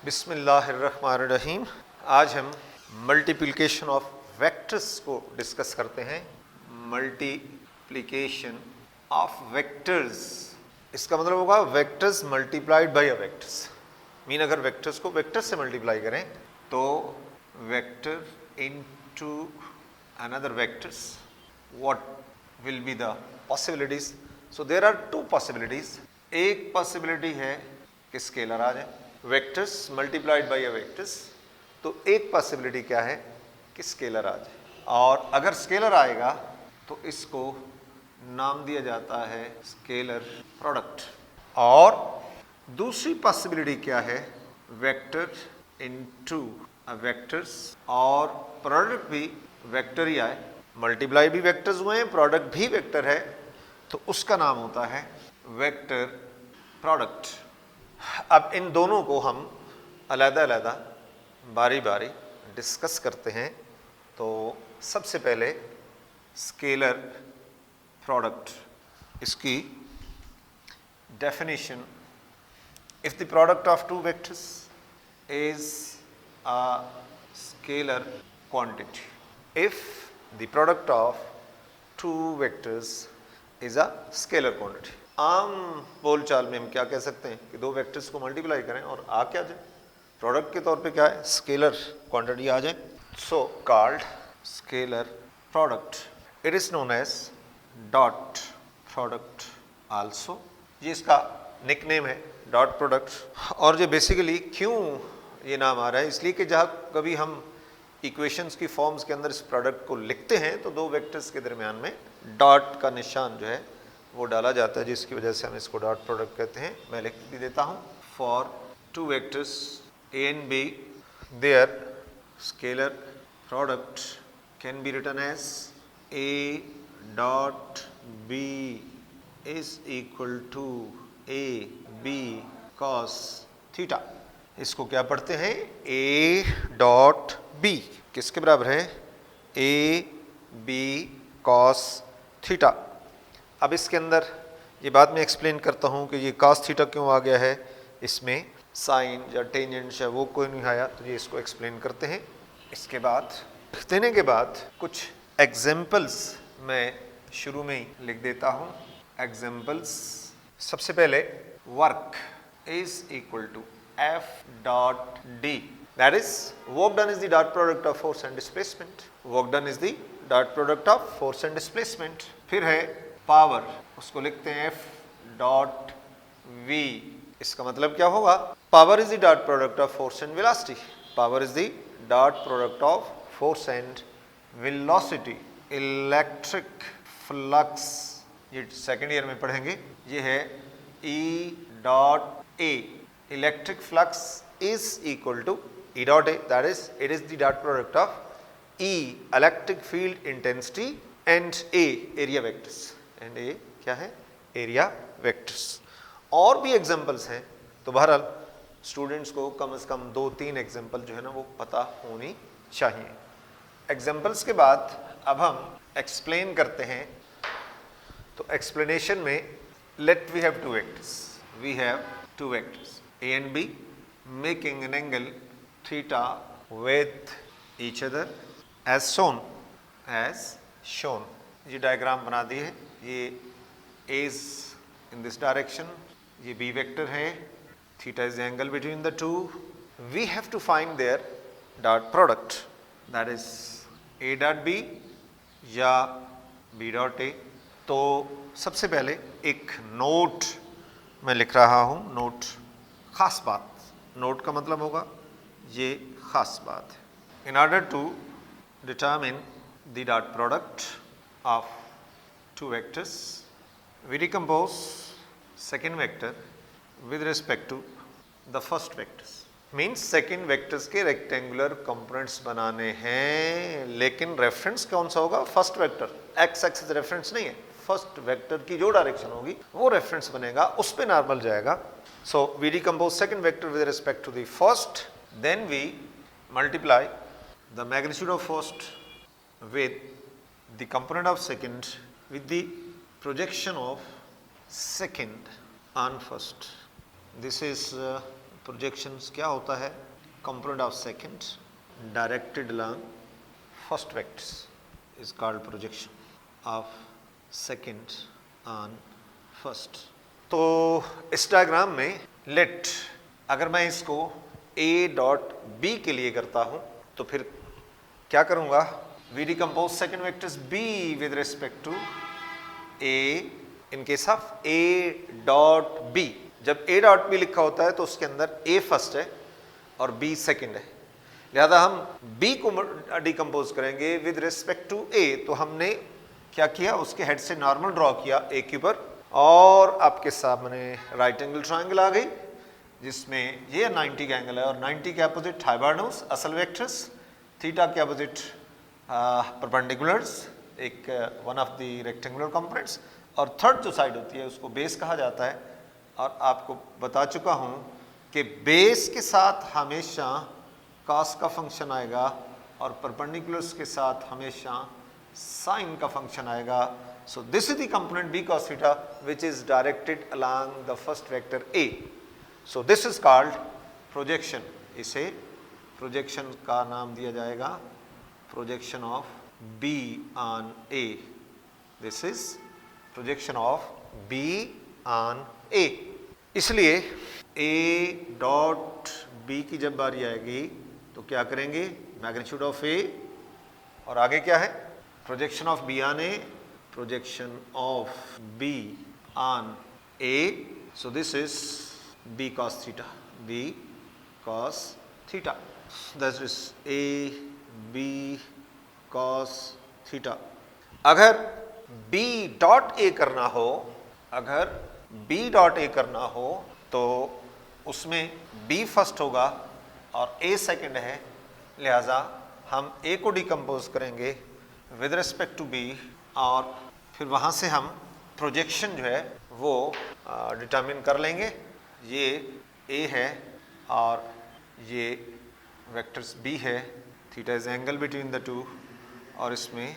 बिस्मिल्लाहिर्रहमानिर्रहीम। आज हम मल्टीप्लिकेशन ऑफ वेक्टर्स को डिस्कस करते हैं। मल्टीप्लिकेशन ऑफ वेक्टर्स, इसका मतलब होगा vectors multiplied by a vectors. Mean अगर वेक्टर्स को वेक्टर से मल्टीप्लाई करें तो vector into another vectors, what will be the possibilities. So there are two possibilities. एक पॉसिबिलिटी है कि स्केलर आ जाए, vectors multiplied by a vectors. तो एक पॉसिबिलिटी क्या है कि स्केलर आ जाए, और अगर स्केलर आएगा तो इसको नाम दिया जाता है स्केलर प्रोडक्ट। और दूसरी पॉसिबिलिटी क्या है, वेक्टर इनटू अ वेक्टर्स, और प्रोडक्ट भी वेक्टर ही आए, मल्टीप्लाई भी वेक्टर्स हुए हैं, प्रोडक्ट भी वेक्टर है, तो उसका नाम होता है वेक्टर प्रोडक्ट। अब इन दोनों को हम अलग-अलग बारी बारी डिस्कस करते हैं। तो सबसे पहले स्केलर प्रोडक्ट, इसकी definition, if the product of two vectors is a scalar quantity, if the product of two vectors is a scalar quantity. आम बोलचाल में हम क्या कह सकते हैं कि दो वेक्टर्स को मल्टीप्लाई करें और आ क्या जाए, प्रोडक्ट के तौर पे क्या है, स्केलर क्वांटिटी आ जाए। So called scalar product. It is known as dot product also. ये इसका निकनेम है, डॉट प्रोडक्ट। और ये बेसिकली क्यों ये नाम आ रहा है, इसलिए कि जहाँ कभी हम इक्वेशंस की फॉर्म्स के अंदर इस प्रोडक्ट को लिखते हैं तो दो वेक्टर्स के दरमियान में डॉट का निशान जो है वो डाला जाता है, जिसकी वजह से हम इसको डॉट प्रोडक्ट कहते हैं। मैं लिख भी देता हूँ, for two vectors a and b, their scalar product can be written as a dot b is equal to a b cos theta. इसको क्या पढ़ते हैं, ए डॉट बी किसके बराबर है, ए बी कॉस थीटा। अब इसके अंदर ये बाद में एक्सप्लेन करता हूँ कि ये कॉस थीटा क्यों आ गया है, इसमें साइन या टेंजेंट या वो कोई नहीं आया, तो ये इसको एक्सप्लेन करते हैं। इसके बाद देने के बाद कुछ एग्जाम्पल्स मैं शुरू में ही लिख देता हूँ। एग्जाम्पल्स, सबसे पहले work is equal to f dot d, that is work done is the dot product of force and displacement. Work done is the dot product of force and displacement. फिर है पावर, उसको लिखते हैं F dot we. इसका मतलब क्या होगा, power is the dot product of force and velocity. Power is the dot product of force and velocity. Electric flux, ये सेकेंड ईयर में पढ़ेंगे, ये है E dot A. Electric flux is equal to E dot A, that is it is the dot product of E electric field intensity and A area vectors. And A क्या है, area vectors. और भी examples हैं, तो बहरहाल students को कम से कम 2-3 example जो है ना वो पता होनी चाहिए। एग्जांपल्स के बाद अब हम एक्सप्लेन करते हैं। तो एक्सप्लेनेशन में let we have two vectors, we have two vectors A and B making an angle theta with each other as shown। ये डायग्राम बना दी है, ये A is in this direction, ये B वेक्टर है, theta is the angle between the two। we have to find their dot product, that is A dot B या B dot A। तो सबसे पहले एक नोट मैं लिख रहा हूँ, नोट खास बात, नोट का मतलब होगा ये खास बात है। in order to determine the dot product of two vectors, we decompose second vector with respect to the first vectors। means second vectors के rectangular components बनाने हैं, लेकिन रेफरेंस कौन सा होगा, first vector. X axis reference नहीं है, first vector की जो डायरेक्शन होगी वो रेफरेंस बनेगा, उस पे नॉर्मल जाएगा। So we decompose second vector with respect to the first, then we multiply the magnitude of first with the component of second with the projection of second on first. This is projections क्या होता है? Component of second directed along first vectors is called projection of second on first. तो इस diagram में late, अगर मैं इसको a dot b के लिए करता हूं तो फिर क्या करूंगा? We decompose second vectors b with respect to a in case of a dot b। जब a डॉट b लिखा होता है तो उसके अंदर a फर्स्ट है और b सेकंड है, लिहाजा हम b को डिकम्पोज करेंगे विद रिस्पेक्ट टू a। तो हमने क्या किया? उसके हेड से नॉर्मल ड्रॉ किया a के ऊपर और आपके सामने राइट एंगल ट्रायंगल आ गई जिसमें ये 90 का एंगल है और 90 के अपोजिट हाइपोटेन्यूज असल वेक्टर्स, थीटा के अपोजिट परपेंडिकुलर्स, एक one of the rectangular components, और थर्ड जो साइड होती है उसको बेस कहा जाता है। और आपको बता चुका हूं कि बेस के साथ हमेशा कॉस का फंक्शन आएगा और परपेंडिकुलर्स के साथ हमेशा साइन का फंक्शन आएगा। So this is the component b cos theta which is directed along the first vector a. So this is called projection. इसे प्रोजेक्शन का नाम दिया जाएगा projection of b on a. This is projection of b on a. इसलिए a dot b की जब बारी आएगी तो क्या करेंगे? मैग्नीट्यूड ऑफ a और आगे क्या है? Projection of b on a, projection of b on a. So this is b cos theta, b cos theta. That is a b cos theta. अगर b डॉट a करना हो, अगर b dot a करना हो तो उसमें b first होगा और a सेकंड है, लिहाजा हम a को डिकम्पोज करेंगे विद रिस्पेक्ट टू b और फिर वहाँ से हम प्रोजेक्शन जो है वो डिटरमिन कर लेंगे। ये a है और ये वेक्टर्स b है, theta is angle between the to, और इसमें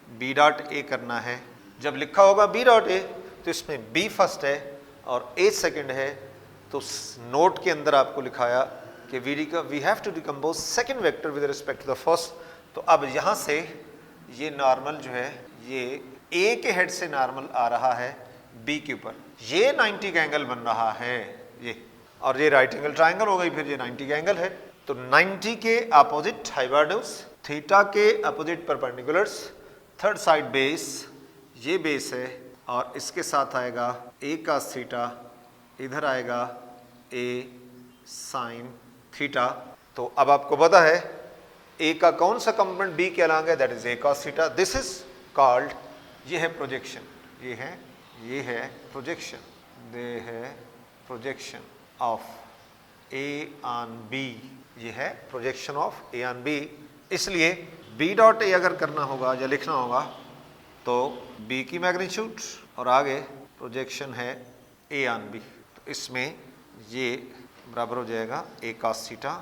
b डॉट a करना है। जब लिखा होगा b डॉट a तो इसमें b फर्स्ट है और a सेकंड है। तो नोट के अंदर आपको लिखाया कि we have to decompose second vector with respect to the first. तो अब यहाँ से ये नॉर्मल जो है ये a के हेड से नॉर्मल आ रहा है b के ऊपर, ये 90 का एंगल बन रहा है ये, और ये राइट एंगल ट्रायंगल हो गई, फिर ये 90 का एंगल है। तो 90 के अपोजिट हाइपोटेन्यूज, थीटा के opposite perpendiculars, third side base, ये बेस है और इसके साथ आएगा a cos थीटा, इधर आएगा a sin थीटा। तो अब आपको पता है a का कौन सा कंपोनेंट b के अलॉन्ग है, that is a cos theta. This is called, ये है प्रोजेक्शन, ये है प्रोजेक्शन, दे है projection of a on b, ये है projection of a on b। इसलिए b डॉट a अगर करना होगा या लिखना होगा तो b की मैग्नीट्यूड और आगे प्रोजेक्शन है a on b, तो इसमें ये बराबर हो जाएगा a cos थीटा।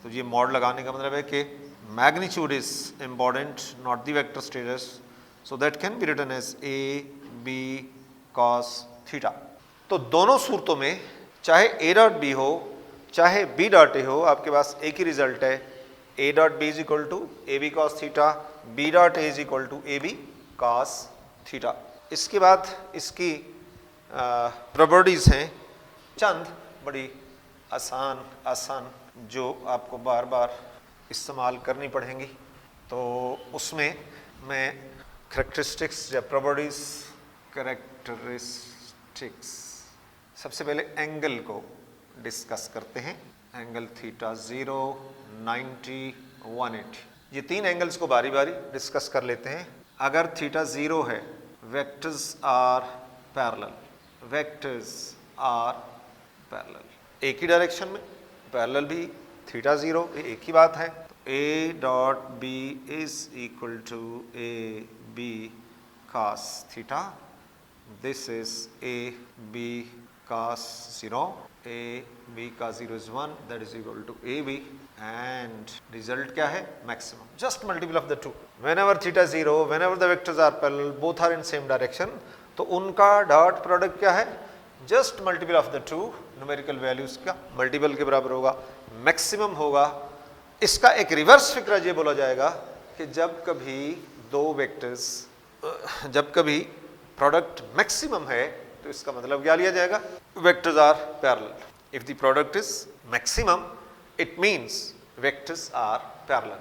तो ये मॉड लगाने का मतलब है कि magnitude is important, not the vector status, so that can be written as a b cos theta. तो दोनों सूरतों में चाहे a डॉट b हो चाहे b डॉट a हो, आपके पास एक ही रिजल्ट है, a dot b is equal to a b cos theta, b dot a is equal to a b cos theta. इसके बाद इसकी प्रॉपर्टीज हैं चंद बड़ी आसान जो आपको बार बार इस्तेमाल करनी पड़ेंगी। तो उसमें मैं करेक्टरिस्टिक्स या प्रॉपर्टीज, करेक्टरिस्टिक्स, सबसे पहले एंगल को डिस्कस करते हैं। एंगल थीटा 0, 90, 180, ये तीन एंगल्स को बारी बारी डिस्कस कर लेते हैं। अगर थीटा 0 है, vectors are parallel, vectors are parallel, एक ही डायरेक्शन में पैरेलल भी थीटा 0 एक ही बात है। तो a dot b is equal to a b cos theta, this is a b cos 0, a b cos 0 is 1, that is equal to a b, and result क्या है? maximum, just multiple of the two, whenever theta 0, whenever the vectors are parallel, both are in same direction, तो उनका dot product क्या है? Just multiple of the two numerical values का multiple के बराबर होगा, मैक्सिमम होगा। इसका एक रिवर्स फिक्र ये बोला जाएगा कि जब कभी दो वेक्टर्स, जब कभी प्रोडक्ट मैक्सिमम है तो इसका मतलब क्या लिया जाएगा, vectors are parallel. If the product is maximum it means vectors are parallel.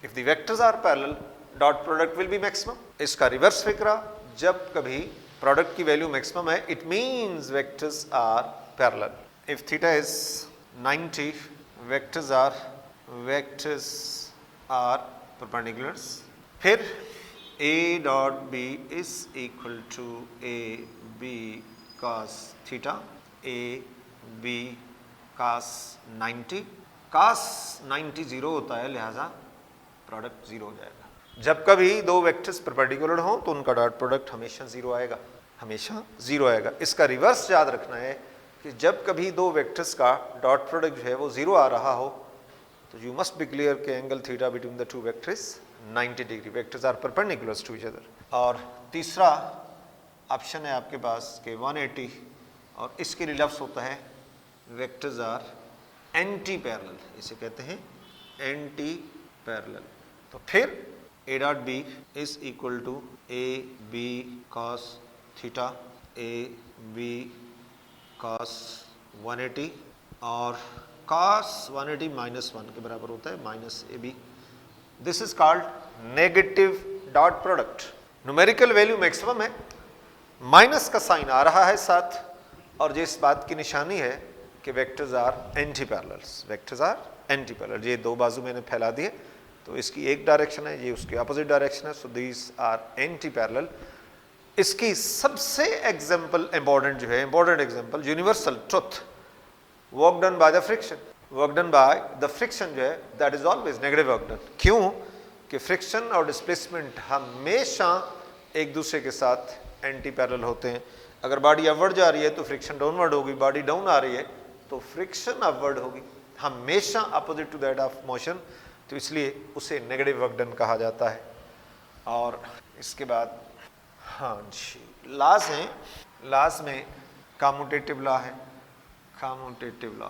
If the vectors are parallel dot product will be maximum. इसका रिवर्स फिक्रा, जब कभी प्रोडक्ट की वैल्यू मैक्सिमम है it means vectors are parallel. If theta is 90 vectors are perpendiculars. फिर a dot b is equal to a b cos theta, a b cos 90। cos 90 zero होता है, लिहाजा प्रोडक्ट जीरो हो जाएगा। जब कभी दो वेक्टर्स परपेंडिकुलर हो तो उनका डॉट प्रोडक्ट हमेशा जीरो आएगा, हमेशा जीरो आएगा। इसका रिवर्स याद रखना है कि जब कभी दो वेक्टर्स का डॉट प्रोडक्ट जो है वो जीरो आ रहा हो तो यू मस्ट बी क्लियर कि angle theta between the two vectors 90 degree, vectors are perpendicular to each other. और तीसरा ऑप्शन है आपके पास कि 180, और इसके लिए लफ्ज़ होता है वेक्टर्स आर एंटी पैरेलल, इसे कहते हैं एंटी पैरेलल। तो फिर a dot b is equal to a b cos theta, a b cos 180, और cos 180 माइनस 1 के बराबर होता है minus a b. This is called negative dot product. Numerical value maximum है, माइनस का साइन आ रहा है साथ, और जिस बात की निशानी है कि vectors are anti parallels, vectors are anti parallel. ये दो बाजू मैंने फैला दिए तो इसकी एक डायरेक्शन है, ये उसकी अपोजिट डायरेक्शन है, so these are anti parallel. इसकी सबसे एग्जाम्पल इंपॉर्टेंट जो है, important example universal truth, work done by the friction. Work done by the friction जो है that is always negative work done. क्यों कि फ्रिक्शन और डिस्प्लेसमेंट हमेशा एक दूसरे के साथ एंटी पैरेलल होते हैं। अगर बॉडी अपवर्ड जा रही है तो फ्रिक्शन डाउनवर्ड होगी, बॉडी डाउन आ रही है तो फ्रिक्शन अपवर्ड होगी, हमेशा opposite to that of motion. तो इसलिए उसे नेगेटिव वर्क डन कहा जाता है। और इसके बाद हाँ जी लॉज हैं, लॉज में कम्यूटेटिव लॉ है, कम्यूटेटिव लॉ।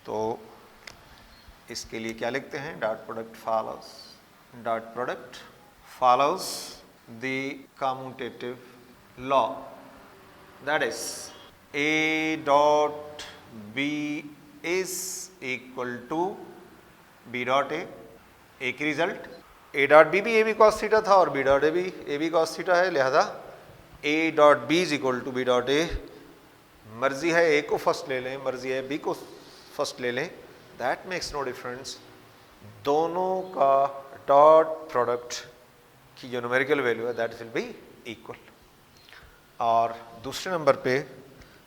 तो इसके लिए क्या लिखते हैं, dot product follows, dot product follows the commutative law, that is a dot b is equal to b dot a. एक रिजल्ट ए डॉट बी भी ए बी कॉस थीटा था और b dot a b cos theta है, लिहाजा a dot b is equal to b dot a. मर्जी है ए को first ले लें, मर्जी है बी को फर्स्ट ले लें, दैट मेक्स नो डिफरेंस। दोनों का डॉट प्रोडक्ट की जो न्यूमेरिकल वैल्यू है दैट विल बी इक्वल। और दूसरे नंबर पे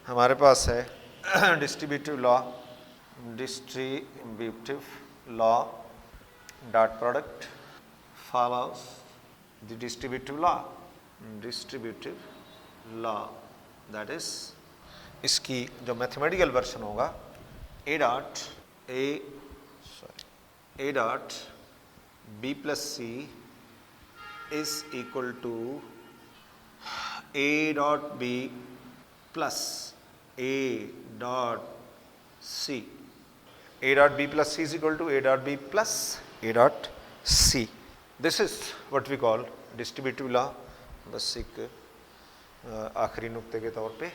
हमारे पास है distributive law, distributive law dot product follows the distributive law, that is इसकी जो मैथमेटिकल वर्जन होगा a dot b plus c is equal to a dot b plus a dot c. a dot b plus c is equal to a dot b plus a dot c. This is what we call distributive law। बस एक आखिरी नुक्ते के तौर पे